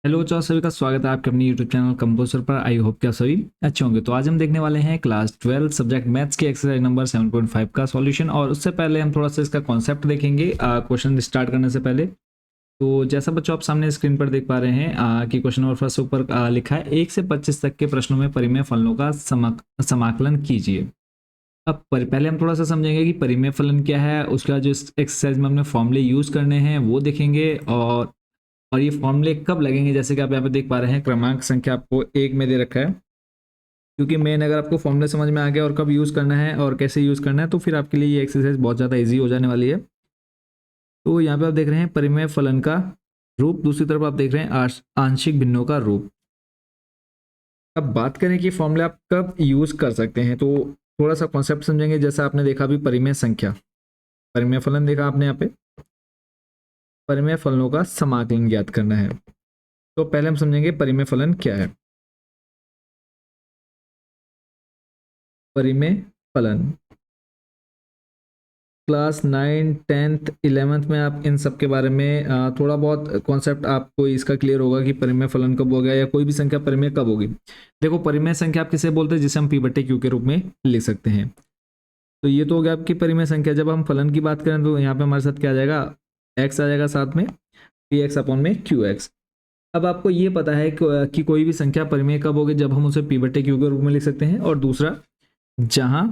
Hello बच्चों, सभी का स्वागत है आपके अपने यूट्यूब चैनल कंपोजर पर। आई होप कि आप सभी अच्छे होंगे। तो आज हम देखने वाले हैं क्लास 12 सब्जेक्ट मैथ्स की एक्सरसाइज नंबर 7.5 का सॉल्यूशन। और उससे पहले हम थोड़ा सा इसका कॉन्सेप्ट देखेंगे क्वेश्चन स्टार्ट करने से पहले। तो जैसा बच्चों आप सामने स्क्रीन पर देख पा रहे हैं कि क्वेश्चन नंबर फर्स्ट ऊपर लिखा है 1 से 25 तक के प्रश्नों में परिमेय फलनों का समाकलन कीजिए। अब पहले हम थोड़ा सा समझेंगे कि परिमेय फलन क्या है, उसका जो एक्सरसाइज में हमने फॉर्मूले यूज करने हैं वो देखेंगे। और ये फॉर्मूले कब लगेंगे, जैसे कि आप यहाँ पे देख पा रहे हैं क्रमांक संख्या आपको 1 में दे रखा है। क्योंकि मेन अगर आपको फॉर्मूले समझ में आ गया और कब यूज़ करना है और कैसे यूज़ करना है तो फिर आपके लिए ये एक्सरसाइज बहुत ज़्यादा ईजी हो जाने वाली है। तो यहाँ पे आप देख रहे हैं परिमेय फलन का रूप, दूसरी तरफ आप देख रहे हैं आंशिक भिन्नों का रूप। अब बात करें कि फॉर्मूले आप कब यूज़ कर सकते हैं, तो थोड़ा सा कॉन्सेप्ट समझेंगे। जैसा आपने देखा अभी परिमेय संख्या, परिमेय फलन देखा आपने यहाँ पे, परिमेय फलनों का समाकलन ज्ञात करना है। तो पहले हम समझेंगे परिमेय फलन क्या है। परिमेय फलन क्लास 9, 10th, 11th में आप इन सब के बारे में थोड़ा बहुत कॉन्सेप्ट आपको इसका क्लियर होगा कि परिमेय फलन कब होगा या कोई भी संख्या परिमेय कब होगी। देखो, परिमेय संख्या आप किसे बोलते हैं, जिसे हम पी बटे क्यू के रूप में लिख सकते हैं। तो ये तो हो गया आपकी परिमेय संख्या। जब हम फलन की बात करें तो यहाँ पे हमारे साथ क्या आ जाएगा, एक्स आ जाएगा साथ में, पी एक्स अपॉन में क्यू एक्स। अब आपको ये पता है कि कोई भी संख्या परिमेय कब होगी, जब हम उसे पी बटे क्यू के रूप में लिख सकते हैं। और दूसरा, जहां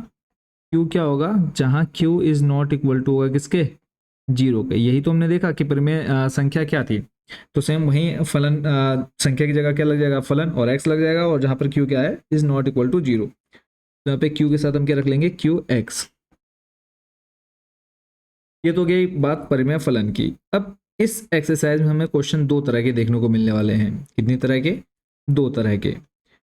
क्यू क्या होगा, जहां Q is not equal to होगा किसके, जीरो के। यही तो हमने देखा कि परिमेय संख्या क्या थी। तो सेम वही फलन संख्या की जगह क्या लग जाएगा, फलन और एक्स लग जाएगा। और जहां पर क्यू क्या है, is not equal to zero, तो यहाँ पे क्यू के साथ हम क्या रख लेंगे, क्यू एक्स। ये तो गई बात परिमेय फलन की। अब इस एक्सरसाइज में हमें क्वेश्चन दो तरह के देखने को मिलने वाले हैं। कितनी तरह के, दो तरह के।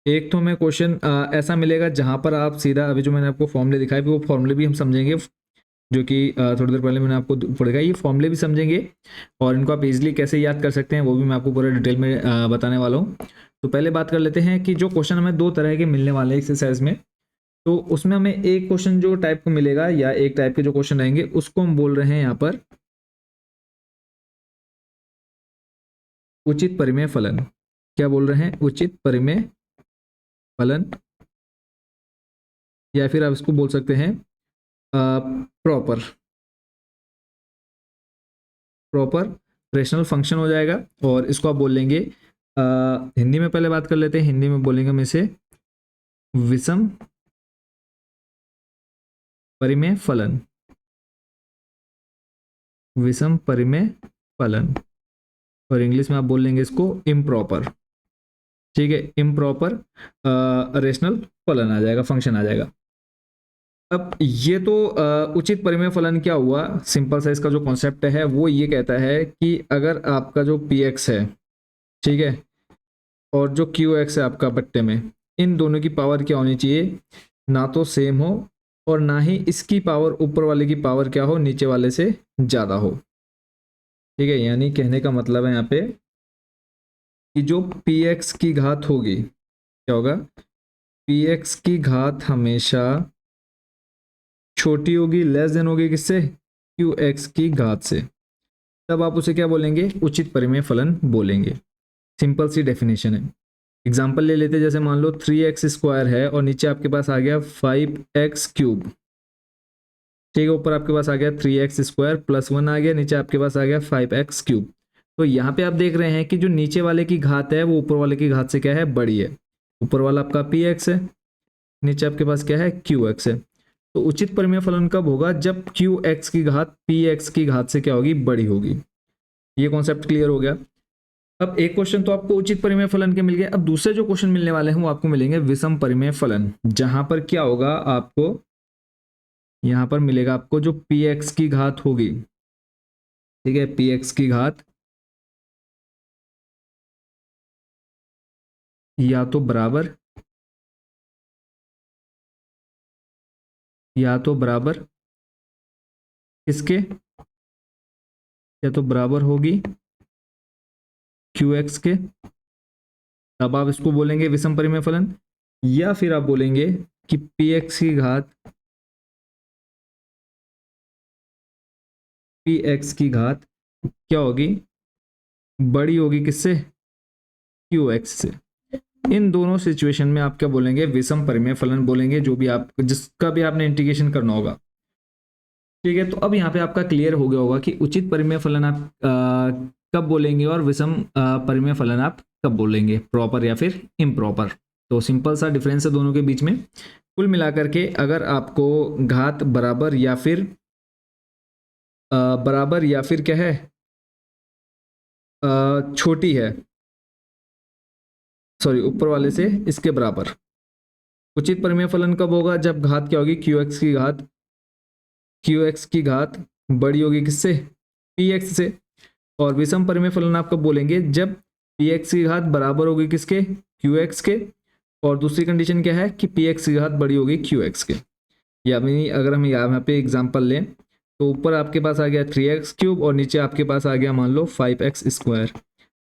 एक तो हमें क्वेश्चन ऐसा मिलेगा जहां पर आप सीधा, अभी जो मैंने आपको फॉर्मूले दिखाए वो फॉर्मूले भी हम समझेंगे, जो कि थोड़ी देर पहले मैंने आपको पढ़ेगा। ये फॉर्मूले भी समझेंगे और इनको आप इजीली कैसे याद कर सकते हैं वो भी मैं आपको पूरा डिटेल में बताने वाला हूँ। तो पहले बात कर लेते हैं कि जो क्वेश्चन हमें दो तरह के मिलने वाले हैं एक्सरसाइज में, तो उसमें हमें एक क्वेश्चन जो टाइप को मिलेगा या एक टाइप के जो क्वेश्चन रहेंगे उसको हम बोल रहे हैं यहाँ पर उचित परिमेय फलन। क्या बोल रहे हैं, उचित परिमेय फलन, या फिर आप इसको बोल सकते हैं प्रॉपर प्रॉपर रेशनल फंक्शन हो जाएगा। और इसको आप बोल लेंगे हिंदी में, पहले बात कर लेते हैं, हिंदी में बोलेंगे हम इसे विषम परिमेय फलन। विषम परिमेय फलन, और इंग्लिश में आप बोल लेंगे इसको इम्प्रॉपर। ठीक है, इम्प्रॉपर रेशनल फलन आ जाएगा, फंक्शन आ जाएगा। अब ये तो उचित परिमेय फलन क्या हुआ, सिंपल सा इसका जो कॉन्सेप्ट है वो ये कहता है कि अगर आपका जो पी एक्स है, ठीक है, और जो क्यू एक्स है आपका बट्टे में, इन दोनों की पावर क्या होनी चाहिए, ना तो सेम हो और ना ही इसकी पावर, ऊपर वाले की पावर क्या हो, नीचे वाले से ज़्यादा हो। ठीक है, यानी कहने का मतलब है यहाँ पे कि जो पी एक्स की घात होगी, क्या होगा, पी एक्स की घात हमेशा छोटी होगी, लेस देन होगी किससे, क्यू एक्स की घात से। तब आप उसे क्या बोलेंगे, उचित परिमेय फलन बोलेंगे। सिंपल सी डेफिनेशन है। एग्जाम्पल ले लेते, जैसे मान लो 3x² है और नीचे आपके पास आ गया 5x³ ठीक है, ऊपर आपके पास आ गया 3x² प्लस 1 आ गया, नीचे आपके पास आ गया 5x³। तो यहाँ पे आप देख रहे हैं कि जो नीचे वाले की घात है वो ऊपर वाले की घात से क्या है, बड़ी है। ऊपर वाला आपका px है, नीचे आपके पास क्या है, qx है। तो उचित परिमेय फलन कब होगा, जब qx की घात px की घात से क्या होगी, बड़ी होगी। ये कॉन्सेप्ट क्लियर हो गया। अब एक क्वेश्चन तो आपको उचित परिमेय फलन के मिल गए। अब दूसरे जो क्वेश्चन मिलने वाले हैं वो आपको मिलेंगे विषम परिमेय फलन, जहां पर क्या होगा, आपको यहां पर मिलेगा आपको जो px की घात होगी, ठीक है, px की घात या तो बराबर, या तो बराबर किसके, या तो बराबर होगी qx के, तब आप इसको बोलेंगे विषम परिमेय फलन। या फिर आप बोलेंगे कि px की घात, px की घात क्या होगी, बड़ी होगी किससे, क्यू एक्स से। इन दोनों सिचुएशन में आप क्या बोलेंगे, विषम परिमेय फलन बोलेंगे, जो भी आप जिसका भी आपने इंटीग्रेशन करना होगा। ठीक है, तो अब यहाँ पे आपका क्लियर हो गया होगा कि उचित परिमेय फलन आप कब बोलेंगे और विषम परिमेय फलन आप कब बोलेंगे, प्रॉपर या फिर इम्प्रॉपर। तो सिंपल सा डिफरेंस है दोनों के बीच में। कुल मिलाकर के अगर आपको घात बराबर या फिर क्या है, छोटी है, सॉरी ऊपर वाले से इसके बराबर। उचित परिमेय फलन कब होगा, जब घात क्या होगी, क्यू एक्स की घात बड़ी होगी किससे, पी एक्स से। और विषम परिमेय फलन आप कब बोलेंगे, जब पी एक्स की घात बराबर होगी किसके, क्यू एक्स के। और दूसरी कंडीशन क्या है कि पी एक्स की घात बड़ी होगी क्यू एक्स के। यानी अगर हम यहाँ पे एग्जाम्पल लें तो ऊपर आपके पास आ गया 3x³ और नीचे आपके पास आ गया मान लो 5x²।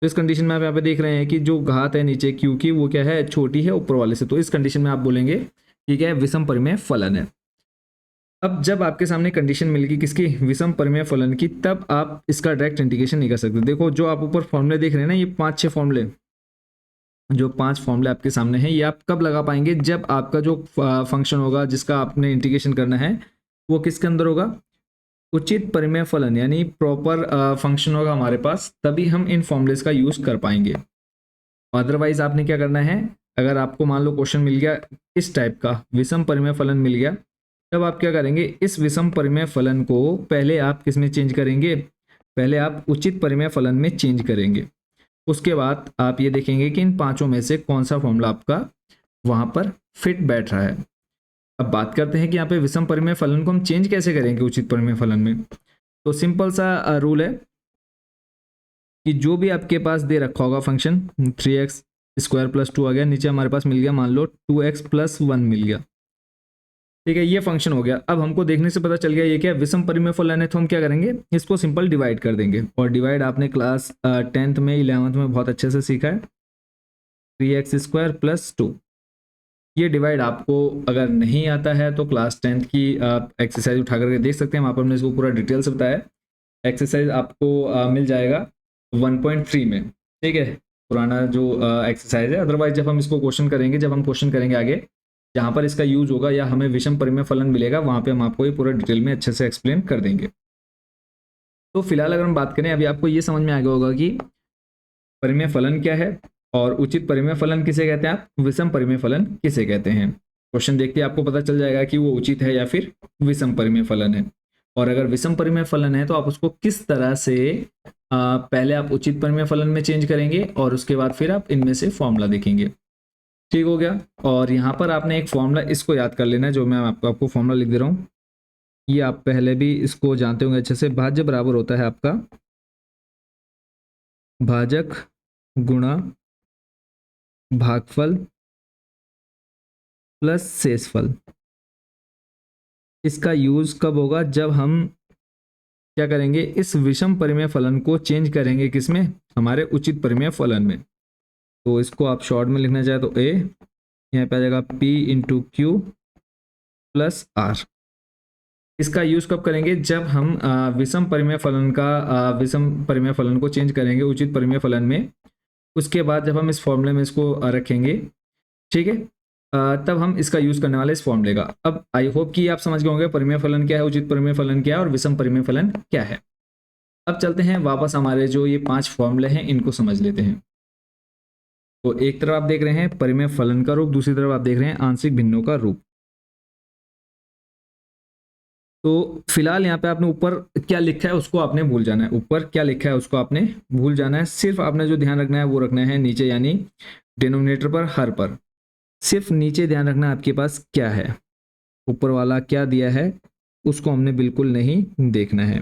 तो इस कंडीशन में आप यहाँ पे देख रहे हैं कि जो घात है नीचे क्यू की वो क्या है, छोटी है ऊपर वाले से। तो इस कंडीशन में आप बोलेंगे ठीक है, विषम परिमेय फलन है। अब जब आपके सामने कंडीशन मिलेगी किसकी, विषम परिमेय फलन की, तब आप इसका डायरेक्ट इंटीग्रेशन नहीं कर सकते। देखो जो आप ऊपर फॉर्मूले देख रहे हैं ना, ये 5-6 फॉर्मूले, जो 5 फॉर्मूले आपके सामने हैं, ये आप कब लगा पाएंगे, जब आपका जो फंक्शन होगा जिसका आपने इंटीग्रेशन करना है वो किसके अंदर होगा, उचित परिमेय फलन, यानी प्रॉपर फंक्शन होगा हमारे पास, तभी हम इन फॉर्मूलेस का यूज कर पाएंगे। अदरवाइज आपने क्या करना है, अगर आपको मान लो क्वेश्चन मिल गया इस टाइप का, विषम परिमेय फलन मिल गया, तब आप क्या करेंगे, इस विषम परिमेय फलन को पहले आप किस में चेंज करेंगे, पहले आप उचित परिमेय फलन में चेंज करेंगे। उसके बाद आप ये देखेंगे कि इन 5 में से कौन सा फॉर्मूला आपका वहां पर फिट बैठ रहा है। अब बात करते हैं कि यहाँ पे विषम परिमेय फलन को हम चेंज कैसे करेंगे उचित परिमेय फलन में। तो सिंपल सा रूल है कि जो भी आपके पास दे रखा होगा फंक्शन, 3x² + 2 आ गया, नीचे हमारे पास मिल गया मान लो 2x + 1 मिल गया। ठीक है, ये फंक्शन हो गया। अब हमको देखने से पता चल गया ये क्या विषम परिमेय फलन है, तो हम क्या करेंगे, इसको सिंपल डिवाइड कर देंगे। और डिवाइड आपने क्लास 10th में 11th में बहुत अच्छे से सीखा है, 3x² + 2। ये डिवाइड आपको अगर नहीं आता है तो क्लास 10th की आप एक्सरसाइज उठा करके देख सकते हैं, वहाँ पर हमने इसको पूरा डिटेल से बताया। एक्सरसाइज आपको मिल जाएगा 1.3 में। ठीक है, पुराना जो एक्सरसाइज है। अदरवाइज जब हम इसको क्वेश्चन करेंगे, जब हम क्वेश्चन करेंगे आगे जहाँ पर इसका यूज होगा या हमें विषम परिमेय फलन मिलेगा, वहाँ पे हम आपको ये पूरा डिटेल में अच्छे से एक्सप्लेन कर देंगे। तो फिलहाल अगर हम बात करें, अभी आपको ये समझ में आ गया होगा कि परिमेय फलन क्या है और उचित परिमेय फलन किसे कहते हैं, आप विषम परिमेय फलन किसे कहते हैं। क्वेश्चन देखते ही आपको पता चल जाएगा कि वो उचित है या फिर विषम परिमेय फलन है। और अगर विषम परिमेय फलन है तो आप उसको किस तरह से पहले आप उचित परिमेय फलन में चेंज करेंगे और उसके बाद फिर आप इनमें से फॉर्मूला देखेंगे। ठीक हो गया। और यहाँ पर आपने एक फॉर्मूला इसको याद कर लेना है, जो मैं आपको फॉर्मूला लिख दे रहा हूँ। ये आप पहले भी इसको जानते होंगे अच्छे से, भाज्य बराबर होता है आपका भाजक गुणा भागफल प्लस शेषफल। इसका यूज कब होगा, जब हम क्या करेंगे, इस विषम परिमेय फलन को चेंज करेंगे किसमें, हमारे उचित परिमेय फलन में। तो इसको आप शॉर्ट में लिखना चाहे तो a, यहाँ पे आ जाएगा p × q + r। इसका यूज कब करेंगे, जब हम विषम परिमेय फलन को चेंज करेंगे उचित परिमेय फलन में। उसके बाद जब हम इस फॉर्मूले में इसको रखेंगे, ठीक है, तब हम इसका यूज करने वाले इस फॉर्मूले का। अब आई होप कि आप समझ गए होंगे परिमेय फलन क्या है, उचित परिमेय फलन क्या है और विषम परिमेय फलन क्या है। अब चलते हैं वापस हमारे जो ये 5 फॉर्मूले हैं इनको समझ लेते हैं। तो एक तरफ आप देख रहे हैं परिमेय फलन का रूप, दूसरी तरफ आप देख रहे हैं आंशिक भिन्नों का रूप। तो फिलहाल यहाँ पे आपने ऊपर क्या लिखा है उसको आपने भूल जाना है, ऊपर क्या लिखा है उसको आपने भूल जाना है। सिर्फ आपने जो ध्यान रखना है वो रखना है नीचे, यानी डिनोमिनेटर पर, हर पर। सिर्फ नीचे ध्यान रखना आपके पास क्या है, ऊपर वाला क्या दिया है उसको हमने बिल्कुल नहीं देखना है।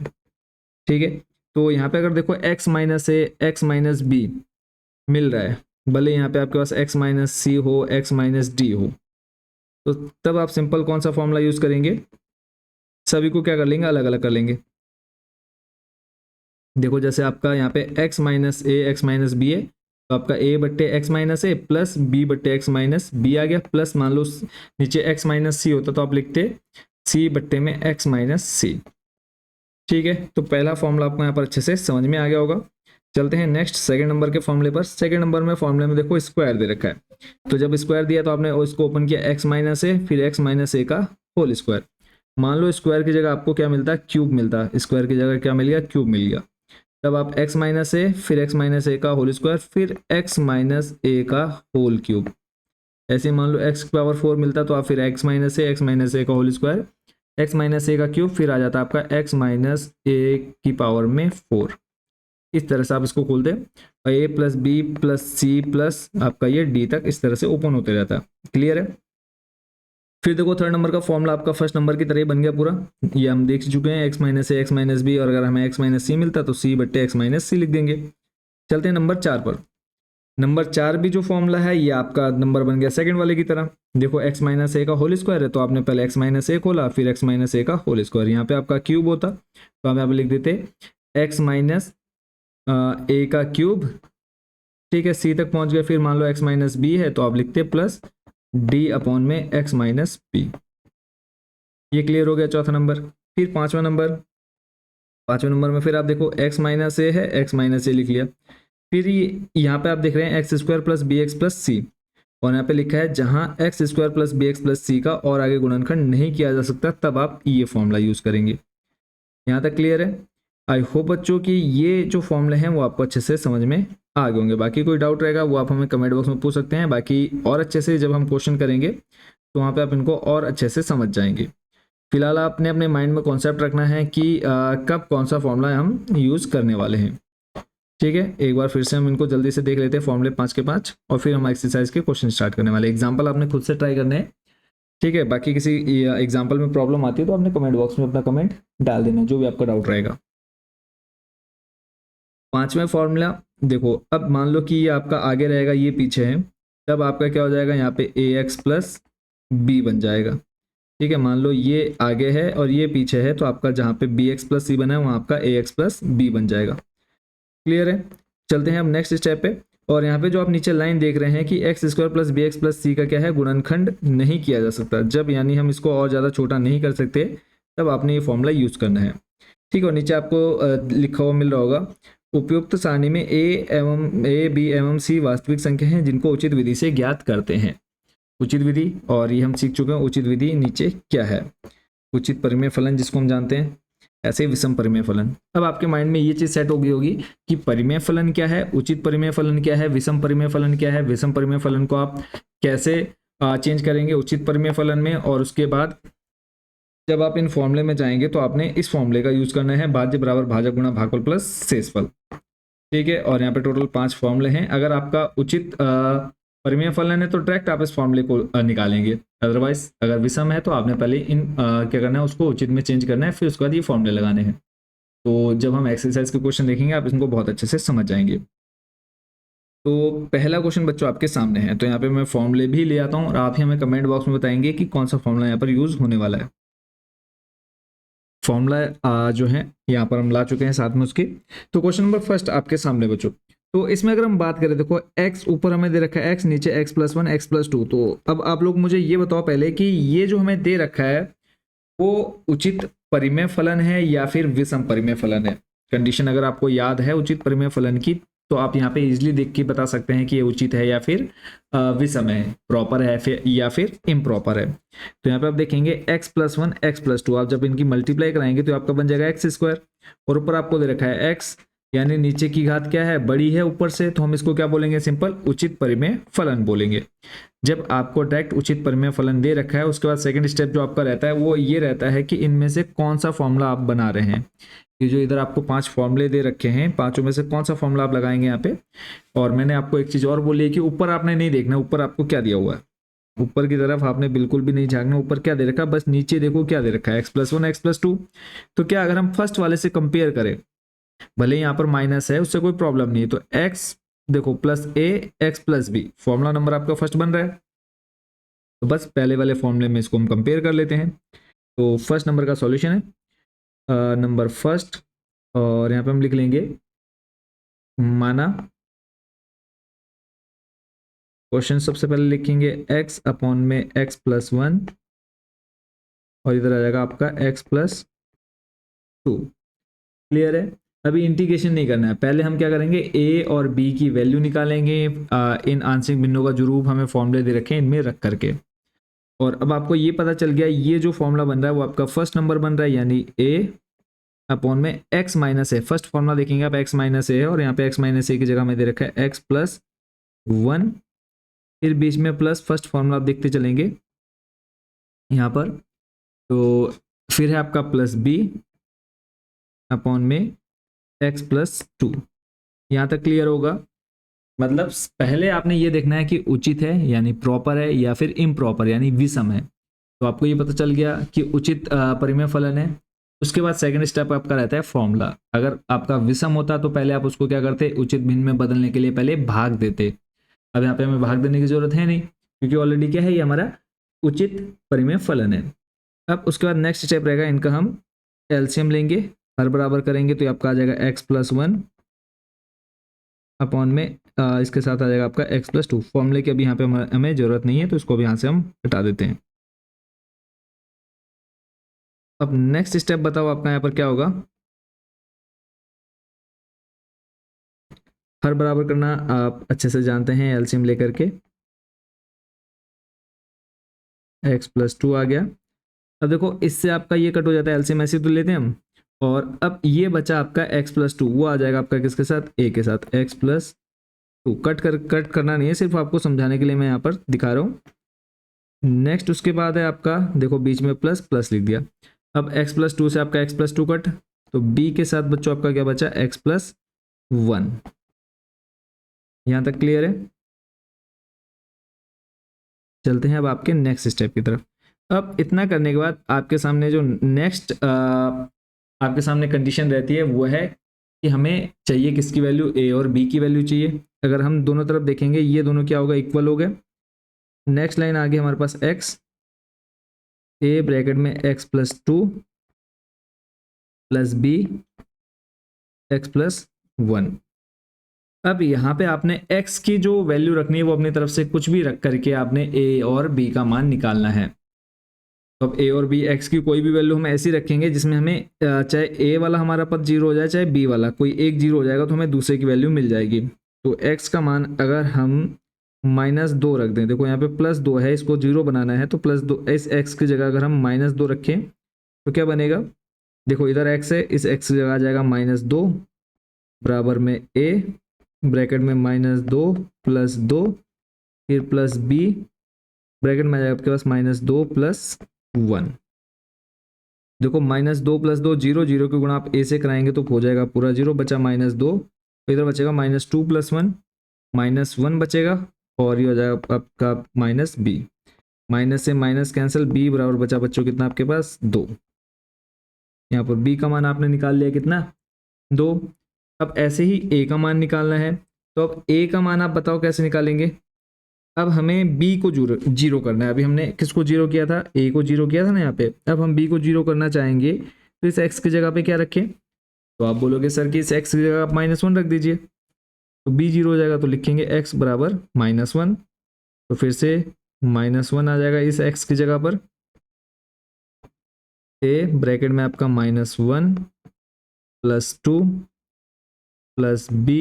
ठीक है, तो यहाँ पे अगर देखो x - a x - b मिल रहा है, भले यहाँ पे आपके पास x - c हो, x - d हो, तो तब आप सिंपल कौन सा फॉर्मूला यूज करेंगे, सभी को क्या कर लेंगे, अलग अलग कर लेंगे। देखो जैसे आपका यहाँ पे x - a x - b है, तो आपका a/x - a plus b/x - b आ गया, प्लस मान लो नीचे x - c होता तो आप लिखते c/x - c। ठीक है, तो पहला फॉर्मूला आपको यहाँ पर अच्छे से समझ में आ गया होगा। चलते हैं नेक्स्ट सेकंड नंबर के फॉर्मूले पर। सेकंड नंबर में फॉर्मूले में देखो स्क्वायर दे रखा है, तो जब स्क्वायर दिया तो आपने इसको ओपन किया x माइनस ए, फिर x माइनस ए का होल स्क्वायर। मान लो स्क्वायर की जगह आपको क्या मिलता है, क्यूब मिलता है। स्क्वायर की जगह क्या मिल गया, क्यूब मिल गया। तब आप x माइनस ए, फिर x माइनस ए का होल स्क्वायर, फिर x माइनस ए का होल क्यूब। ऐसे मान लो x की पावर 4 मिलता तो आप फिर x माइनस ए का होल स्क्वायर, x माइनस ए का क्यूब, फिर आ जाता आपका x माइनस ए की पावर में 4। इस तरह से आप इसको खोल दें और a plus B plus C plus आपका ये d तक इस तरह से ओपन होते रहता है। क्लियर है। फिर देखो थर्ड नंबर का फॉर्मूला आपका फर्स्ट नंबर की तरह ही बन गया पूरा। ये हम देख चुके हैं, x माइनस ए, x माइनस बी, और अगर हमें x माइनस सी मिलता तो c बट्टे x माइनस सी लिख देंगे। चलते हैं नंबर 4 पर। नंबर 4 भी जो फॉर्मूला है ये आपका नंबर बन गया सेकंड वाले की तरह। देखो x माइनस ए का होल स्क्वायर है तो आपने पहले x माइनस ए खोला, फिर x माइनस ए का होल स्क्वायर। यहाँ पे आपका क्यूब होता तो हम यहाँ पे लिख देते x माइनस ए का क्यूब। ठीक है, सी तक पहुंच गए। फिर मान लो x माइनस बी है तो आप लिखते प्लस डी अपॉन में x माइनस बी। ये क्लियर हो गया चौथा नंबर। फिर पांचवा नंबर में फिर आप देखो x माइनस ए है, x माइनस ए लिख लिया। फिर यहाँ पे आप देख रहे हैं x square plus B x plus c, और यहाँ पे लिखा है जहां x square plus B x plus c का और आगे गुणनखंड नहीं किया जा सकता तब आप ये फॉर्मूला यूज करेंगे। यहाँ तक क्लियर है। आई होप बच्चों कि ये जो फॉर्मूले हैं वो आपको अच्छे से समझ में आ गए होंगे। बाकी कोई डाउट रहेगा वो आप हमें कमेंट बॉक्स में पूछ सकते हैं। बाकी और अच्छे से जब हम क्वेश्चन करेंगे तो वहाँ पे आप इनको और अच्छे से समझ जाएंगे। फिलहाल आपने अपने माइंड में कॉन्सेप्ट रखना है कि कब कौन सा फॉर्मूला हम यूज करने वाले हैं। ठीक है, एक बार फिर से हम इनको जल्दी से देख लेते हैं फॉर्मूले 5 के 5, और फिर हम एक्सरसाइज के क्वेश्चन स्टार्ट करने वाले। एग्जांपल आपने खुद से ट्राई करने हैं। ठीक है, बाकी किसी एग्जांपल में प्रॉब्लम आती है तो आपने कमेंट बॉक्स में अपना कमेंट डाल देना जो भी आपका डाउट रहेगा। पांचवें फॉर्मूला देखो, अब मान लो कि ये आपका आगे रहेगा, ये पीछे है, तब आपका क्या हो जाएगा, यहाँ पे ए एक्स प्लस बी बन जाएगा। ठीक है, मान लो ये आगे है और ये पीछे है तो आपका जहाँ पे बी एक्स प्लस सी बना है वहाँ आपका ए एक्स प्लस बी बन जाएगा। क्लियर है। चलते हैं अब नेक्स्ट स्टेप पे। और यहाँ पे जो आप नीचे लाइन देख रहे हैं कि x square plus B x plus c का क्या है, गुणनखंड नहीं किया जा सकता। जब यानी हम इसको और ज़्यादा छोटा नहीं कर सकते तब आपने ये फॉर्मूला यूज़ करना है। ठीक है, और नीचे आपको लिखा हुआ मिल रहा होगा, उपयुक्त सारणी में ए बी एवं सी वास्तविक संख्या हैं जिनको उचित विधि से ज्ञात करते हैं। उचित विधि, और ये हम सीख चुके हैं उचित विधि नीचे क्या है। उचित परिमेय फलन जिसको हम जानते हैं, ऐसे विषम परिमेय फलन। अब आपके माइंड में ये चीज सेट हो गई होगी कि परिमेय फलन क्या है, उचित परिमेय फलन क्या है, विषम परिमेय फलन क्या है। विषम परिमेय फलन को आप कैसे चेंज करेंगे उचित परिमेय फलन में, और उसके बाद जब आप इन फॉर्मूले में जाएंगे तो आपने इस फॉर्मूले का यूज करना है, भाज्य बराबर भाजक गुणा भागफल प्लस शेषफल। ठीक है, और यहाँ पे टोटल 5 फॉर्मूले हैं। अगर आपका उचित परिमेय फलन है तो डायरेक्ट आप इस फॉर्मूले को निकालेंगे, अदरवाइज अगर विषम है तो आपने पहले इन क्या करना है, उसको उचित में चेंज करना है, फिर उसके बाद ये फॉर्मूले लगाने हैं। तो जब हम एक्सरसाइज के क्वेश्चन देखेंगे आप इसको बहुत अच्छे से समझ जाएंगे। तो पहला क्वेश्चन बच्चों आपके सामने है, तो यहाँ पे मैं फॉर्मूले भी ले आता हूँ और आप ही हमें कमेंट बॉक्स में बताएंगे कि कौन सा फॉर्मूला यहाँ पर यूज होने वाला है। फॉर्मूला जो है यहाँ पर हम ला चुके हैं साथ में उसके। तो क्वेश्चन नंबर फर्स्ट आपके सामने बच्चों, तो इसमें अगर हम बात करें, देखो x ऊपर हमें दे रखा है x, नीचे x प्लस 1 x प्लस 2। तो अब आप लोग मुझे ये बताओ पहले कि ये जो हमें दे रखा है वो उचित परिमेय फलन है या फिर विषम परिमेय फलन है। कंडीशन अगर आपको याद है उचित परिमेय फलन की तो आप यहाँ पे इजिली देख के बता सकते हैं कि ये उचित है या फिर विषम है, प्रॉपर है फिर या फिर इम्प्रॉपर है। तो यहाँ पे आप देखेंगे x प्लस 1 x प्लस 2, आप जब इनकी मल्टीप्लाई कराएंगे तो आपका बन जाएगा एक्स स्क्वायर, और ऊपर आपको दे रखा है x, यानी नीचे की घात क्या है, बड़ी है ऊपर से, तो हम इसको क्या बोलेंगे, सिंपल उचित परिमेय फलन बोलेंगे। जब आपको डायरेक्ट उचित परिमेय फलन दे रखा है उसके बाद सेकंड स्टेप जो आपका रहता है वो ये रहता है कि इनमें से कौन सा फॉर्मूला आप बना रहे हैं। ये जो इधर आपको 5 फॉर्मूले दे रखे हैं, पांचों में से कौन सा फॉर्मूला आप लगाएंगे यहाँ पे। और मैंने आपको एक चीज और बोली है कि ऊपर आपने नहीं देखना, ऊपर आपको क्या दिया हुआ है, ऊपर की तरफ आपने बिल्कुल भी नहीं झांकना, ऊपर क्या दे रखा है, बस नीचे देखो क्या दे रखा है, x प्लस 1 x प्लस 2। तो क्या अगर हम फर्स्ट वाले से कंपेयर करें, भले यहाँ पर माइनस है उससे कोई प्रॉब्लम नहीं है, तो x देखो plus a x plus b, formula number आपका फर्स्ट बन रहा है। तो बस पहले वाले फॉर्मूले में इसको हम कंपेयर कर लेते हैं। तो फर्स्ट नंबर का सॉल्यूशन है नंबर फर्स्ट, और यहाँ पे हम लिख लेंगे माना, क्वेश्चन सबसे पहले लिखेंगे x अपॉन में x प्लस 1, और इधर आ जाएगा आपका x प्लस 2। क्लियर है। अभी इंटीग्रेशन नहीं करना है, पहले हम क्या करेंगे ए और बी की वैल्यू निकालेंगे इन आंशिक भिन्नों का जो रूप हमें फॉर्मूले दे रखे हैं इनमें रख करके। और अब आपको ये पता चल गया ये जो फॉर्मूला बन रहा है वो आपका फर्स्ट नंबर बन रहा है, यानी ए अपॉन में एक्स माइनस ए। फर्स्ट फॉर्मूला देखेंगे आप एक्स माइनस ए है और यहाँ पे एक्स माइनस ए की जगह में दे रखा है एक्स प्लस 1, फिर बीच में प्लस फर्स्ट फॉर्मूला आप देखते चलेंगे यहाँ पर, तो फिर है आपका प्लस बी अपॉन में एक्स प्लस 2। यहाँ तक क्लियर होगा। मतलब पहले आपने ये देखना है कि उचित है यानी प्रॉपर है या फिर इम्प्रॉपर यानी विषम है। तो आपको ये पता चल गया कि उचित परिमेय फलन है। उसके बाद सेकंड स्टेप आपका रहता है फॉर्मूला। अगर आपका विषम होता तो पहले आप उसको क्या करते, उचित भिन्न में बदलने के लिए पहले भाग देते। अब यहाँ पे हमें भाग देने की जरूरत है नहीं क्योंकि ऑलरेडी क्या है ये हमारा उचित परिमेय फलन है। अब उसके बाद नेक्स्ट स्टेप रहेगा, इनका हम एलसीएम लेंगे, हर बराबर करेंगे तो आपका आ जाएगा एक्स प्लस 1 अपॉन में इसके साथ आ जाएगा आपका एक्स प्लस 2। फॉर्मूले की अभी यहाँ पे हमें जरूरत नहीं है तो इसको भी यहाँ से हम हटा देते हैं। अब नेक्स्ट स्टेप बताओ आपका यहाँ पर क्या होगा, हर बराबर करना आप अच्छे से जानते हैं एलसीएम लेकर के। एक्स प्लस 2 आ गया। अब देखो इससे आपका ये कट हो जाता है, एलसीएम ऐसे तो लेते हैं हम, और अब ये बचा आपका एक्स प्लस 2, वो आ जाएगा आपका किसके साथ, ए के साथ। एक्स प्लस 2 कट करना नहीं है, सिर्फ आपको समझाने के लिए मैं यहाँ पर दिखा रहा हूँ। नेक्स्ट उसके बाद है आपका देखो बीच में प्लस प्लस लिख दिया। अब एक्स प्लस 2 से आपका एक्स प्लस 2 कट, तो बी के साथ बच्चों आपका क्या बचा, एक्स प्लस 1। यहाँ तक क्लियर है। चलते हैं अब आपके नेक्स्ट स्टेप की तरफ। अब इतना करने के बाद आपके सामने जो नेक्स्ट आपके सामने कंडीशन रहती है वो है कि हमें चाहिए किसकी वैल्यू, ए और बी की वैल्यू चाहिए। अगर हम दोनों तरफ देखेंगे ये दोनों क्या होगा, इक्वल हो गए। नेक्स्ट लाइन आ गई हमारे पास एक्स, ए ब्रैकेट में X plus 2 plus B x plus 1। अब यहाँ पे आपने x की जो वैल्यू रखनी है वो अपनी तरफ से कुछ भी रख करके आपने a और b का मान निकालना है। तो अब a और b x की कोई भी वैल्यू हम ऐसी रखेंगे जिसमें हमें चाहे a वाला हमारा पद 0 हो जाए चाहे b वाला, कोई एक 0 हो जाएगा तो हमें दूसरे की वैल्यू मिल जाएगी। तो x का मान अगर हम -2 रख दें, देखो यहाँ पे +2 है, इसको 0 बनाना है तो +2, इस x की जगह अगर हम -2 रखें तो क्या बनेगा, देखो इधर x है, इस x की जगह आ जाएगा -2 बराबर में a ब्रैकेट में -2 प्लस 2 फिर प्लस b ब्रैकेट में आ जाएगा आपके पास -2 प्लस 1। देखो -2 प्लस 2 0, 0 के गुणा आप a से कराएंगे तो हो जाएगा पूरा 0, बचा -2, तो इधर बचेगा -2 प्लस 1, -1 बचेगा और ये हो जाएगा आपका -b। माइनस से माइनस कैंसिल, b बराबर बचा बच्चों कितना आपके पास 2। यहाँ पर b का मान आपने निकाल लिया कितना, 2। अब ऐसे ही a का मान निकालना है, तो अब a का मान आप बताओ कैसे निकालेंगे। अब हमें b को जीरो करना है। अभी हमने किसको जीरो किया था, a को जीरो किया था ना यहाँ पे। अब हम b को जीरो करना चाहेंगे तो इस x की जगह पे क्या रखें, तो आप बोलोगे सर कि इस x की जगह आप -1 रख दीजिए, तो b जीरो हो जाएगा तो लिखेंगे x बराबर -1, तो फिर से -1 आ जाएगा इस x की जगह पर। a ब्रैकेट में आपका -1 प्लस 2 प्लस b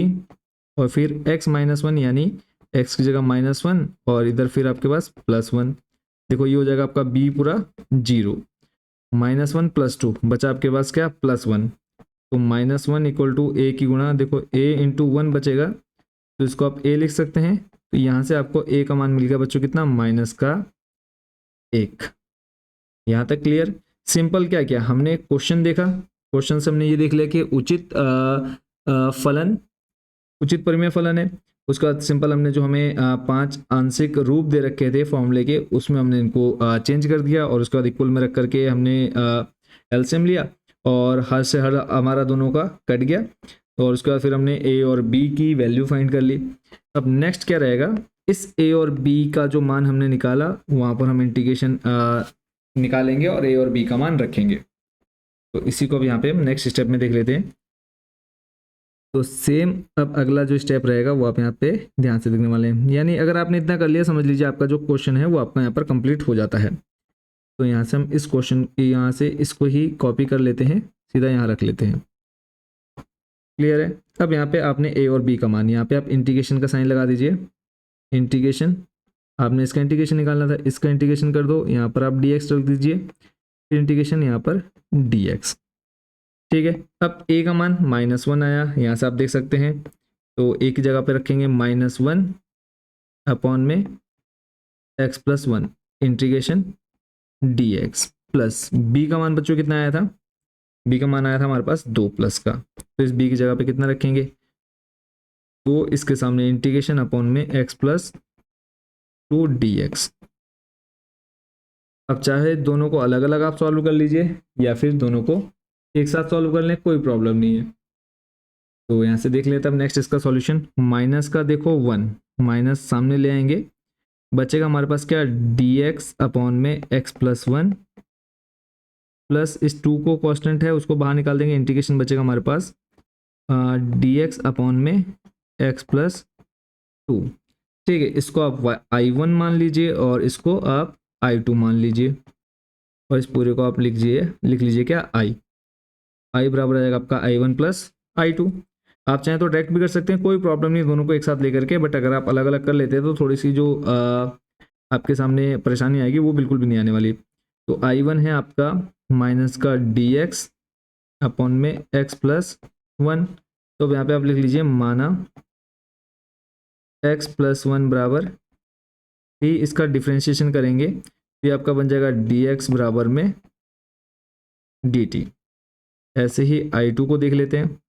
और फिर x -1 यानी x की जगह -1 और इधर फिर आपके पास +1। देखो ये हो जाएगा आपका b पूरा 0, -1 प्लस 2 बचा आपके पास क्या, +1। तो -1 इक्वल टू a की गुणा, देखो a इंटू 1 बचेगा तो इसको आप a लिख सकते हैं। तो यहाँ से आपको a का मान मिल गया बच्चों कितना, -1। यहाँ तक क्लियर। सिंपल क्या किया हमने, क्वेश्चन देखा, क्वेश्चन से हमने ये देख लिया कि उचित फलन, उचित परिमेय फलन है। उसके बाद सिंपल हमने जो हमें 5 आंशिक रूप दे रखे थे फॉर्मूले के, उसमें हमने इनको चेंज कर दिया और उसके बाद इक्वल में रख करके हमने एलसीएम लिया और हर से हर हमारा दोनों का कट गया। और उसके बाद फिर हमने a और b की वैल्यू फाइंड कर ली। अब नेक्स्ट क्या रहेगा, इस a और b का जो मान हमने निकाला वहाँ पर हम इंटीग्रेशन निकालेंगे और a और b का मान रखेंगे। तो इसी को अब यहाँ पे हम नेक्स्ट स्टेप में देख लेते हैं। तो सेम अब अगला जो स्टेप रहेगा वो आप यहाँ पे ध्यान से देखने वाले हैं। यानी अगर आपने इतना कर लिया, समझ लीजिए आपका जो क्वेश्चन है वो आपका यहाँ पर कंप्लीट हो जाता है। तो यहाँ से हम इस क्वेश्चन की यहाँ से इसको ही कॉपी कर लेते हैं, सीधा यहाँ रख लेते हैं। क्लियर है। अब यहाँ पे आपने ए और बी का मान, यहाँ पे आप इंटीग्रेशन का साइन लगा दीजिए। इंटीग्रेशन, आपने इसका इंटीग्रेशन निकालना था, इसका इंटीग्रेशन कर दो, यहाँ पर आप dx रख दीजिए, फिर इंटीग्रेशन यहाँ पर dx। ठीक है। अब a का मान -1 आया, यहाँ से आप देख सकते हैं, तो a की जगह पे रखेंगे -1 अपॉन में x+1 integration dx plus b का मान बच्चों कितना आया था, b का मान आया था हमारे पास 2 प्लस का, तो इस b की जगह पे कितना रखेंगे, तो इसके सामने इंटीग्रेशन अपॉन में x+2 dx। अब चाहे दोनों को अलग अलग आप सॉल्व कर लीजिए या फिर दोनों को एक साथ सॉल्व कर लें, कोई प्रॉब्लम नहीं है। तो यहाँ से देख लेते हैं अब नेक्स्ट इसका सॉल्यूशन। माइनस का देखो 1, माइनस सामने ले आएंगे, बचेगा हमारे पास क्या, dx अपॉन में x+1 प्लस इस 2 को कांस्टेंट है उसको बाहर निकाल देंगे, इंटीग्रेशन बचेगा हमारे पास dx अपॉन में x+2। ठीक है, इसको आप I1 मान लीजिए और इसको आप I2 मान लीजिए, और इस पूरे को आप लिख लीजिए क्या, I बराबर आ जाएगा आपका I1 प्लस I2। आप चाहें तो डायरेक्ट भी कर सकते हैं, कोई प्रॉब्लम नहीं दोनों को एक साथ लेकर के, बट अगर आप अलग अलग कर लेते हैं तो थोड़ी सी जो आपके सामने परेशानी आएगी वो बिल्कुल भी नहीं आने वाली। तो I1 है आपका माइनस का dx अपॉन में x+1, तो यहाँ पे आप लिख लीजिए माना x+1 बराबर ही, इसका डिफ्रेंशिएशन करेंगे तो ये आपका बन जाएगा dx बराबर में dt। ऐसे ही I2 को देख लेते हैं,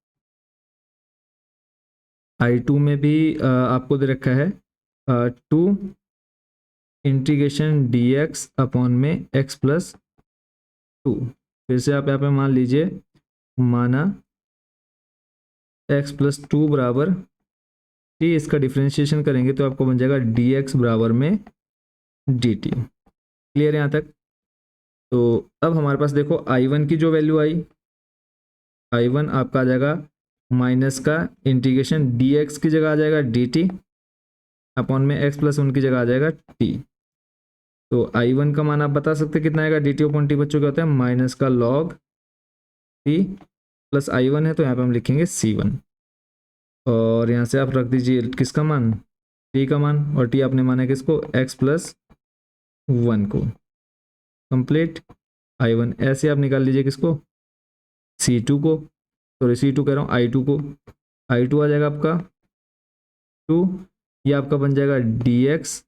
I2 में भी आपको दे रखा है 2 इंटीग्रेशन dx अपॉन में x+2। फिर से आप यहाँ पे मान लीजिए, माना x+2 बराबर t, इसका डिफ्रेंशिएशन करेंगे तो आपको बन जाएगा dx बराबर में dt। क्लियर है यहाँ तक। तो अब हमारे पास देखो I1 की जो वैल्यू आई, I1 आपका आ जाएगा माइनस का इंटीग्रेशन dx की जगह आ जाएगा dt अपॉन में x+1 की जगह आ जाएगा t। तो I1 का मान आप बता सकते कितना आएगा, dt अपॉन t बच्चों क्या होता है, माइनस का log t प्लस I1 है तो यहाँ पे हम लिखेंगे C1, और यहाँ से आप रख दीजिए किसका मान, t का मान, और t आपने माना किसको, x+1 को। कंप्लीट। I1 ऐसे आप निकाल लीजिए किसको, C2 को, सॉरी C2 कह रहा हूँ, I2 को। I2 आ जाएगा आपका 2, ये आपका बन जाएगा dx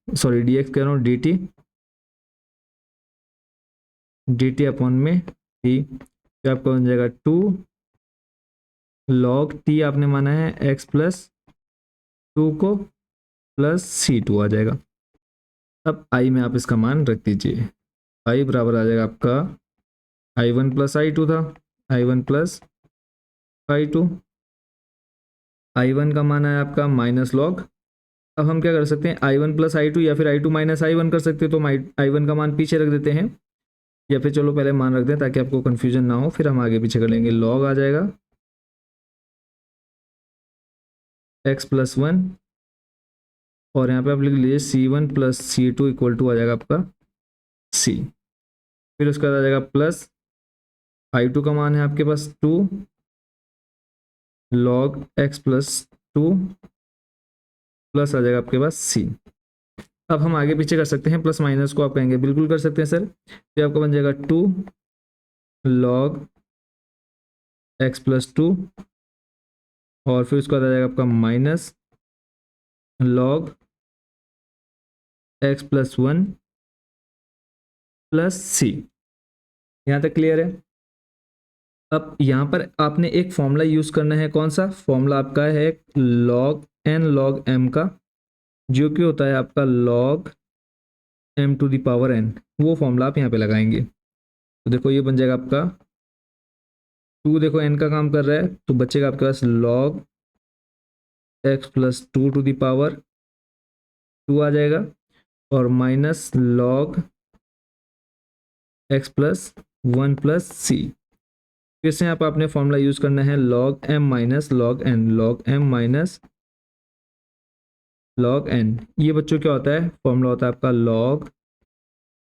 कह रहा हूँ dt अपॉन में t, तो आपका बन जाएगा 2 log t, आपने माना है x+2 को, प्लस C2 आ जाएगा। अब I में आप इसका मान रख दीजिए, I बराबर आ जाएगा आपका I1 प्लस I2 था, I1 प्लस I2। I1 का मान है आपका माइनस लॉग, अब हम क्या कर सकते हैं, I1 प्लस I2 या फिर I2 माइनस I1 कर सकते हैं, तो I1 का मान पीछे रख देते हैं, या फिर चलो पहले मान रख दें ताकि आपको कन्फ्यूजन ना हो, फिर हम आगे पीछे कर लेंगे। लॉग आ जाएगा x+1, और यहाँ पे आप लिख लीजिए C1 plus C2 equal to आ जाएगा आपका C, फिर उसका आ जाएगा प्लस I2 का मान है आपके पास 2 log x+2 प्लस आ जाएगा आपके पास C। अब हम आगे पीछे कर सकते हैं, प्लस माइनस को आप कहेंगे बिल्कुल कर सकते हैं सर, तो आपका बन जाएगा 2 log x+2, और फिर उसका आ जाएगा आपका minus log x+1 plus C। यहाँ तक क्लियर है। अब यहाँ पर आपने एक फॉर्मूला यूज करना है, कौन सा फॉर्मूला आपका है, log n log m का, जो कि होता है आपका log m to the power n, वो फॉर्मूला आप यहाँ पे लगाएंगे। तो देखो ये बन जाएगा आपका 2, देखो n का काम कर रहा है तो बचेगा आपके पास log x+2 to the power 2 आ जाएगा, और minus log x+1 plus C। फिर से यहाँ पर आपने फॉर्मूला यूज करना है log m minus log n, log m minus log n। ये बच्चों क्या होता है, फॉर्मूला होता है आपका log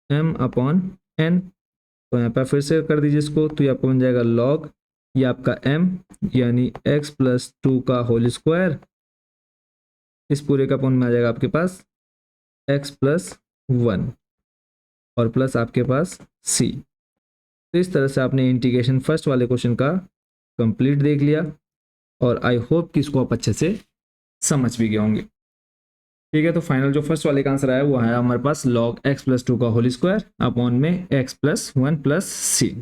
m अपॉन n। तो यहाँ पर फिर से कर दीजिए इसको, तो ये आपको बन जाएगा log ये आपका m यानी x प्लस 2 का होल स्क्वायर, इस पूरे का पॉइंट में आ जाएगा आपके पास x प्लस 1 और प्लस आपके पास c। तो इस तरह से आपने इंटीग्रेशन फर्स्ट वाले क्वेश्चन का कंप्लीट देख लिया और आई होप कि इसको आप अच्छे से समझ भी गए होंगे। ठीक है, तो फाइनल जो फर्स्ट वाले का आंसर आया वो है हमारे पास log x प्लस 2 का होल स्क्वायर अपॉन में x प्लस 1 प्लस c।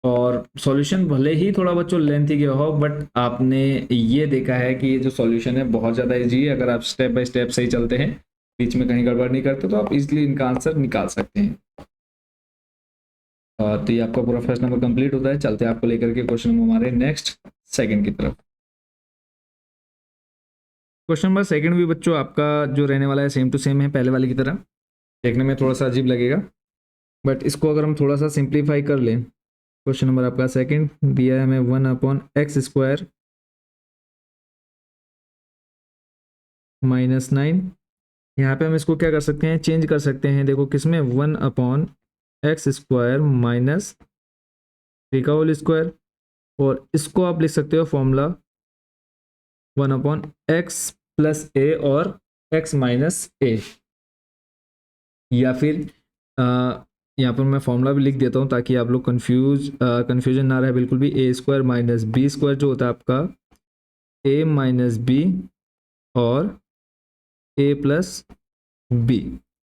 और सॉल्यूशन भले ही थोड़ा बच्चों लेंथी गया हो, बट आपने ये देखा है कि ये जो सॉल्यूशन है बहुत ज़्यादा इजी है। अगर आप स्टेप बाय स्टेप सही चलते हैं, बीच में कहीं गड़बड़ नहीं करते, तो आप इजीली इनका आंसर निकाल सकते हैं। तो ये आपका पूरा फर्स्ट नंबर कंप्लीट होता है। चलते हैं आपको लेकर के क्वेश्चन हमारे नेक्स्ट सेकंड की तरफ। क्वेश्चन नंबर सेकंड भी बच्चों आपका जो रहने वाला है सेम टू सेम है पहले वाले की तरह। देखने में थोड़ा सा अजीब लगेगा, बट इसको अगर हम थोड़ा सा सिंप्लीफाई कर लें, क्वेश्चन नंबर आपका सेकंड दिया है हमें 1 अपॉन एक्स स्क्वायर माइनस 9। यहाँ पे हम इसको क्या कर सकते हैं, चेंज कर सकते हैं। देखो किसमें, 1 अपॉन एक्स स्क्वायर माइनस 3 का होल स्क्वायर, और इसको आप लिख सकते हो फॉर्मूला 1 अपॉन एक्स प्लस ए और एक्स माइनस ए, या फिर यहाँ पर मैं फॉर्मूला भी लिख देता हूँ ताकि आप लोग कन्फ्यूजन ना रहे बिल्कुल भी। ए स्क्वायर माइनस बी स्क्वायर जो होता है आपका ए माइनस बी और ए प्लस बी,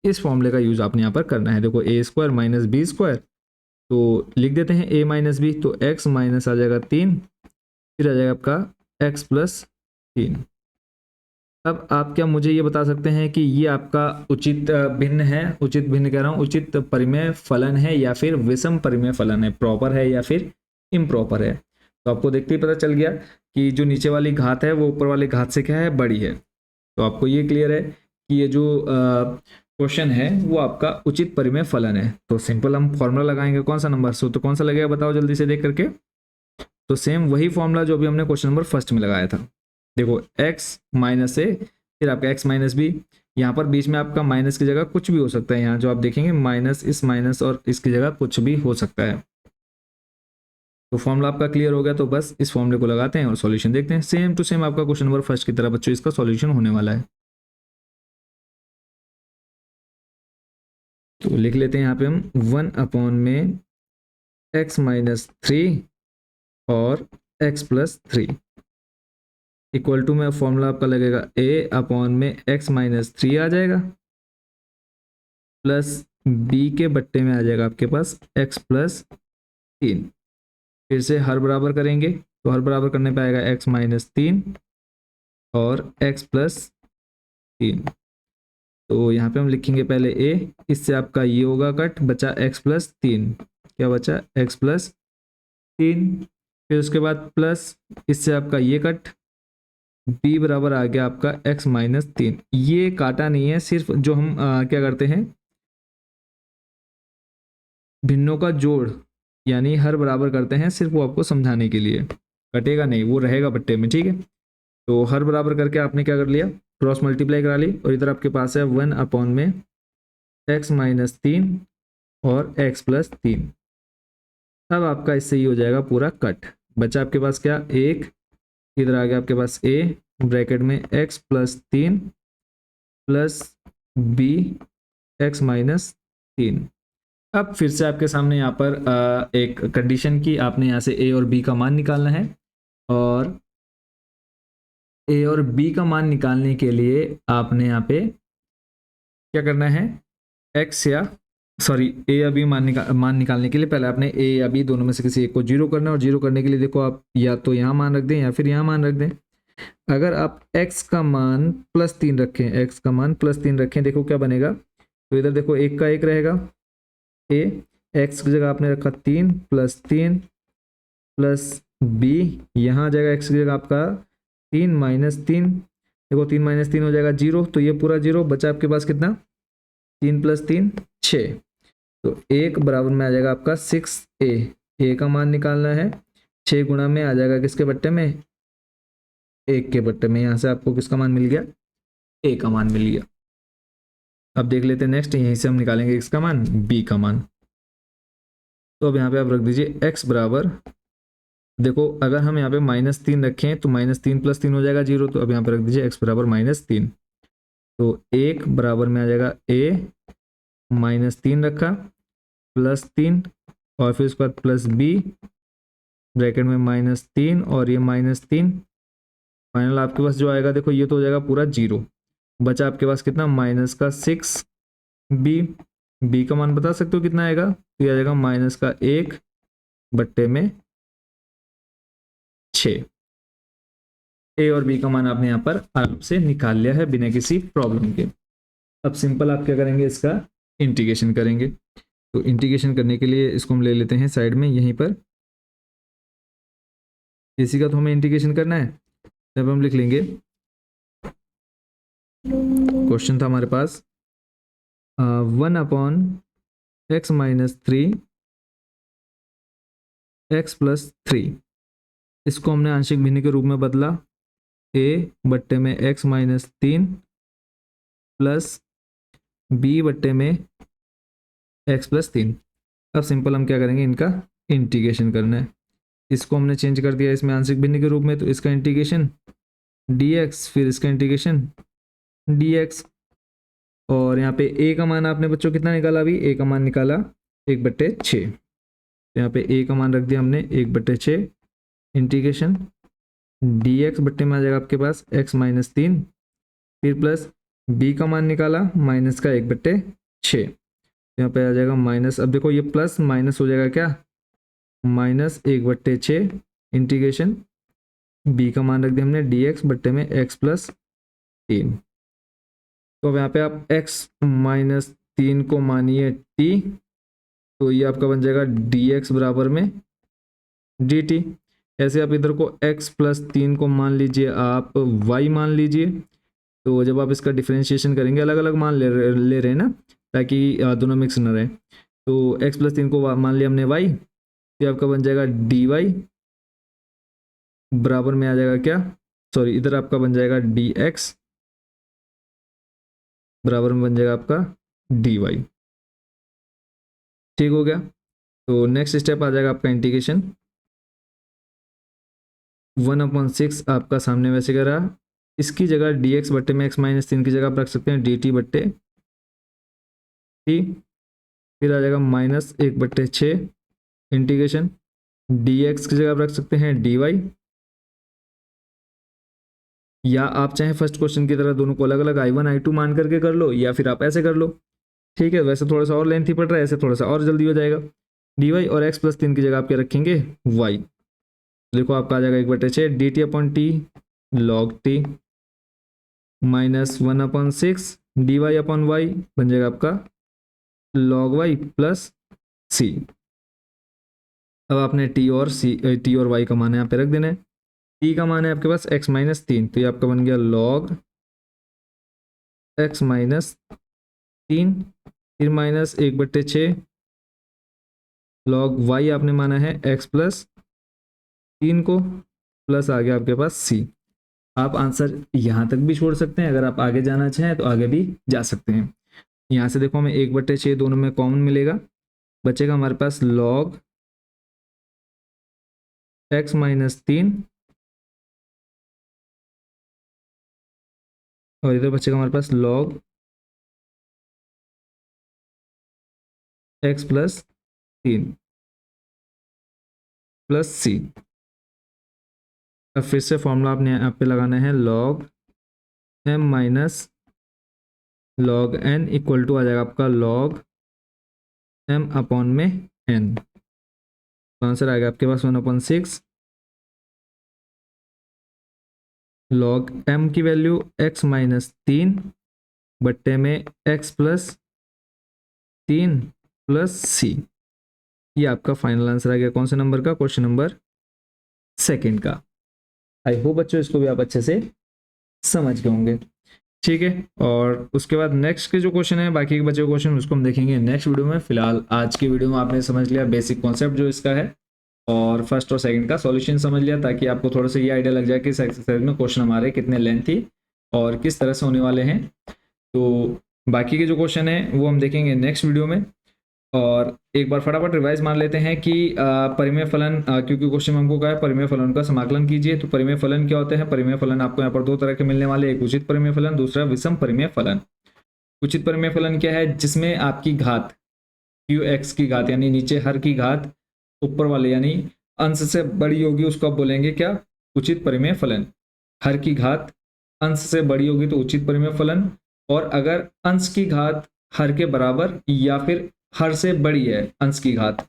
इस फॉर्मूले का यूज आपने यहाँ पर करना है। देखो ए स्क्वायर माइनस बी स्क्वायर, तो लिख देते हैं ए माइनस बी, तो एक्स माइनस आ जाएगा 3, फिर आ जाएगा आपका एक्स प्लस 3। अब आप क्या मुझे ये बता सकते हैं कि ये आपका उचित भिन्न है, उचित भिन्न कह रहा हूँ, उचित परिमेय फलन है या फिर विषम परिमेय फलन है, प्रॉपर है या फिर इम्प्रॉपर है? तो आपको देखते ही पता चल गया कि जो नीचे वाली घात है वो ऊपर वाली घात से क्या है, बड़ी है। तो आपको ये क्लियर है कि ये जो क्वेश्चन है वो आपका उचित परिमेय फलन है। तो सिंपल हम फॉर्मूला लगाएंगे, कौन सा नंबर सो, तो कौन सा लगेगा बताओ जल्दी से देख करके। तो सेम वही फॉर्मूला जो भी हमने क्वेश्चन नंबर फर्स्ट में लगाया था। देखो x माइनस ए, फिर आपका x माइनस बी, यहाँ पर बीच में आपका माइनस की जगह कुछ भी हो सकता है। यहाँ जो आप देखेंगे माइनस, इस माइनस और इसकी जगह कुछ भी हो सकता है। तो फॉर्मूला आपका क्लियर हो गया, तो बस इस फॉर्मूले को लगाते हैं और सॉल्यूशन देखते हैं। सेम टू सेम आपका क्वेश्चन नंबर फर्स्ट की तरह बच्चों इसका सॉल्यूशन होने वाला है। तो लिख लेते हैं यहाँ पे हम 1 अपॉन में x माइनस 3 और x प्लस 3 इक्वल टू में फॉर्मूला आपका लगेगा a अपॉन में x माइनस 3 आ जाएगा, प्लस b के बट्टे में आ जाएगा आपके पास x प्लस 3। फिर से हर बराबर करेंगे, तो हर बराबर करने पे आएगा x माइनस 3 और x प्लस 3। तो यहाँ पे हम लिखेंगे पहले a, इससे आपका ये होगा कट, बचा x प्लस 3, क्या बचा x प्लस 3। फिर उसके बाद प्लस, इससे आपका ये कट, b बराबर आ गया आपका x माइनस 3। ये काटा नहीं है, सिर्फ जो हम क्या करते हैं, भिन्नों का जोड़ यानी हर बराबर करते हैं, सिर्फ वो आपको समझाने के लिए, कटेगा नहीं, वो रहेगा बट्टे में। ठीक है, तो हर बराबर करके आपने क्या कर लिया, क्रॉस मल्टीप्लाई करा ली, और इधर आपके पास है 1 अपॉन में x माइनस 3 और x प्लस 3। अब आपका इससे ही हो जाएगा पूरा कट, बचा आपके पास क्या, एक, इधर आ गया आपके पास a ब्रैकेट में x plus 3 plus b x minus 3। अब फिर से आपके सामने यहाँ पर एक कंडीशन की, आपने यहाँ से a और b का मान निकालना है, और a और b का मान निकालने के लिए आपने यहाँ पे क्या करना है, x या सॉरी a या b मान निकालने के लिए पहले आपने a या b दोनों में से किसी एक को जीरो करना है। और जीरो करने के लिए देखो आप या तो यहाँ मान रख दें या फिर यहाँ मान रख दें। अगर आप x का मान प्लस 3 रखें, x का मान प्लस 3 रखें, देखो क्या बनेगा। तो इधर देखो एक का एक रहेगा, a x की जगह आपने रखा 3 प्लस 3 प्लस b, यहाँ आ जाएगा x की जगह आपका 3 माइनस 3, देखो 3 माइनस 3 हो जाएगा 0, तो ये पूरा 0, बचा आपके पास कितना, 3 प्लस 3 6। तो एक बराबर में आ जाएगा आपका 6a, a का मान निकालना है, 6 गुणा में आ जाएगा किसके बट्टे में, 1 के बट्टे में। यहाँ से आपको किसका मान मिल गया, a का मान मिल गया। अब देख लेते हैं नेक्स्ट, यहीं से हम निकालेंगे x का मान, b का मान। तो अब यहाँ पे आप रख दीजिए x बराबर देखो अगर हम यहाँ पे -3 रखें तो -3 + 3 हो जाएगा 0, तो अब यहाँ पे रख दीजिए x बराबर -3, तो 1 बराबर में आ जाएगा a, -3 रखा, +3 और फिर उसके बाद +b ब्रैकेट में -3 और ये -3, फाइनल आपके पास जो आएगा देखो ये तो हो जाएगा पूरा 0, बचा आपके पास कितना -6b, b का मान बता सकते हो कितना आएगा, तो ये आ जाएगा -1/6। ए और बी का मान आपने यहाँ पर आराम से निकाल लिया है बिना किसी प्रॉब्लम के। अब सिंपल आप क्या करेंगे, इसका इंटीग्रेशन करेंगे। तो इंटीग्रेशन करने के लिए इसको हम ले लेते हैं साइड में यहीं पर, इसी का तो हमें इंटीग्रेशन करना है। तब हम लिख लेंगे, क्वेश्चन था हमारे पास 1/x - 3 x + 3, इसको हमने आंशिक भिन्न के रूप में बदला, a/x - 3 प्लस b/में x + 3। अब सिंपल हम क्या करेंगे, इनका इंटीग्रेशन करना है। इसको हमने चेंज कर दिया इसमें आंशिक भिन्न के रूप में, तो इसका इंटीग्रेशन dx, फिर इसका इंटीग्रेशन dx, और यहाँ पे a का मान आपने बच्चों कितना निकाला, अभी a का मान निकाला 1/6, तो यहाँ पे a का मान रख दिया हमने 1/6, इंटीग्रेशन dx बट्टे में आ जाएगा आपके पास x - 3, फिर प्लस b का मान निकाला माइनस का 1/6, यहाँ पे आ जाएगा माइनस, अब देखो ये प्लस माइनस हो जाएगा क्या, -1/6, इंटीग्रेशन b का मान रख दिया हमने dx बट्टे में x + 3। तो अब यहाँ पे आप x - 3 को मानिए t, तो ये आपका बन जाएगा dx बराबर में dt। ऐसे आप इधर को x + 3 को मान लीजिए, आप y मान लीजिए, तो जब आप इसका डिफरेंशिएशन करेंगे, अलग अलग मान ले रहे हैं ना, ताकि दोनों मिक्स न रहे, तो x + 3 को मान लिया हमने y, तो आपका बन जाएगा dy बराबर में आ जाएगा क्या, सॉरी इधर आपका बन जाएगा dx बराबर में बन जाएगा आपका dy। ठीक हो गया। तो नेक्स्ट स्टेप आ जाएगा आपका इंटीग्रेशन, 1/6 आपका सामने वैसे कह रहा, इसकी जगह dx बट्टे में x - 3 की जगह आप रख सकते हैं dt बट्टे t, फिर आ जाएगा -1/6, इंटीग्रेशन dx की जगह आप रख सकते हैं dy, या आप चाहे फर्स्ट क्वेश्चन की तरह दोनों को अलग अलग I1 I2 मान करके कर लो, या फिर आप ऐसे कर लो। ठीक है, वैसे थोड़ा सा और लेंथी पड़ रहा है, ऐसे थोड़ा सा और जल्दी हो जाएगा। dy और x + 3 की जगह आप क्या रखेंगे y, देखो आपका आ जाएगा 1/6 dt/t log t -1/6 dy/y बन जाएगा आपका log y + c। अब आपने t और y का मान यहाँ पे रख देना है। t का मान है आपके पास x - 3, तो ये आपका बन गया log x - 3, फिर -1/6 log y आपने माना है x + 3 को, प्लस आ गया आपके पास c। आप आंसर यहाँ तक भी छोड़ सकते हैं, अगर आप आगे जाना चाहें तो आगे भी जा सकते हैं। यहाँ से देखो हमें 1/6 दोनों में कॉमन मिलेगा, बचेगा हमारे पास log x - 3, और इधर बचेगा हमारे पास log x + 3 + c। अब फिर से फॉर्मूला आपने यहाँ पे लगाना है, log m - log n equal to आ जाएगा आपका log m/n। तो आंसर आएगा आपके पास 1/6 log m की वैल्यू x - 3 बट्टे में x + 3 + c। ये आपका फाइनल आंसर आ गया कौन से नंबर का, क्वेश्चन नंबर 2 का। आई होप बच्चों इसको भी आप अच्छे से समझ गए होंगे। ठीक है, और उसके बाद नेक्स्ट के जो क्वेश्चन है, बाकी के बचे क्वेश्चन उसको हम देखेंगे नेक्स्ट वीडियो में। फिलहाल आज की वीडियो में आपने समझ लिया बेसिक कॉन्सेप्ट जो इसका है, और फर्स्ट और सेकंड का सॉल्यूशन समझ लिया, ताकि आपको थोड़ा सा ये आइडिया लग जाए कि इस एक्सरसाइज में क्वेश्चन हमारे कितने लेंथी और किस तरह से होने वाले हैं। तो बाकी के जो क्वेश्चन है वो हम देखेंगे नेक्स्ट वीडियो में। और एक बार फटाफट रिवाइज मान लेते हैं कि परिमेय फलन, क्योंकि क्वेश्चन में हमको कहा है परिमेय फलन का समाकलन कीजिए। तो परिमेय फलन क्या होते हैं? परिमेय फलन आपको यहाँ पर दो तरह के मिलने वाले, एक उचित परिमेय फलन, दूसरा विषम परिमेय फलन। उचित परिमेय फलन क्या है? जिसमें आपकी घात qx की घात यानी नीचे हर की घात ऊपर वाले यानी अंश से बड़ी होगी, उसको आप बोलेंगे क्या? उचित परिमेय फलन। हर की घात अंश से बड़ी होगी तो उचित परिमेय फलन, और अगर अंश की घात हर के बराबर या फिर हर से बड़ी है अंश की घात,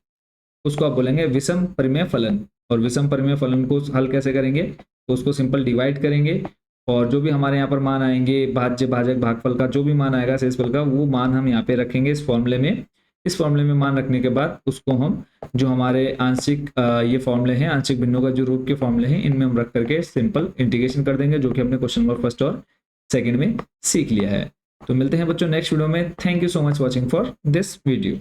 उसको आप बोलेंगे विषम परिमेय फलन। और विषम परिमेय फलन को हल कैसे करेंगे? तो उसको सिंपल डिवाइड करेंगे और जो भी हमारे यहाँ पर मान आएंगे, भाज्य भाजक भागफल का जो भी मान आएगा शेषफल का, वो मान हम यहाँ पे रखेंगे इस फॉर्मूले में। इस फॉर्मूले में मान रखने के बाद उसको हम जो हमारे आंशिक ये फॉर्मूले हैं, आंशिक भिन्नों का जो रूप के फॉर्मूले हैं, इनमें हम रख करके सिंपल इंटीग्रेशन कर देंगे, जो कि हमने क्वेश्चन नंबर फर्स्ट और सेकंड में सीख लिया है। तो मिलते हैं बच्चों नेक्स्ट वीडियो में। Thank you so much watching for this video.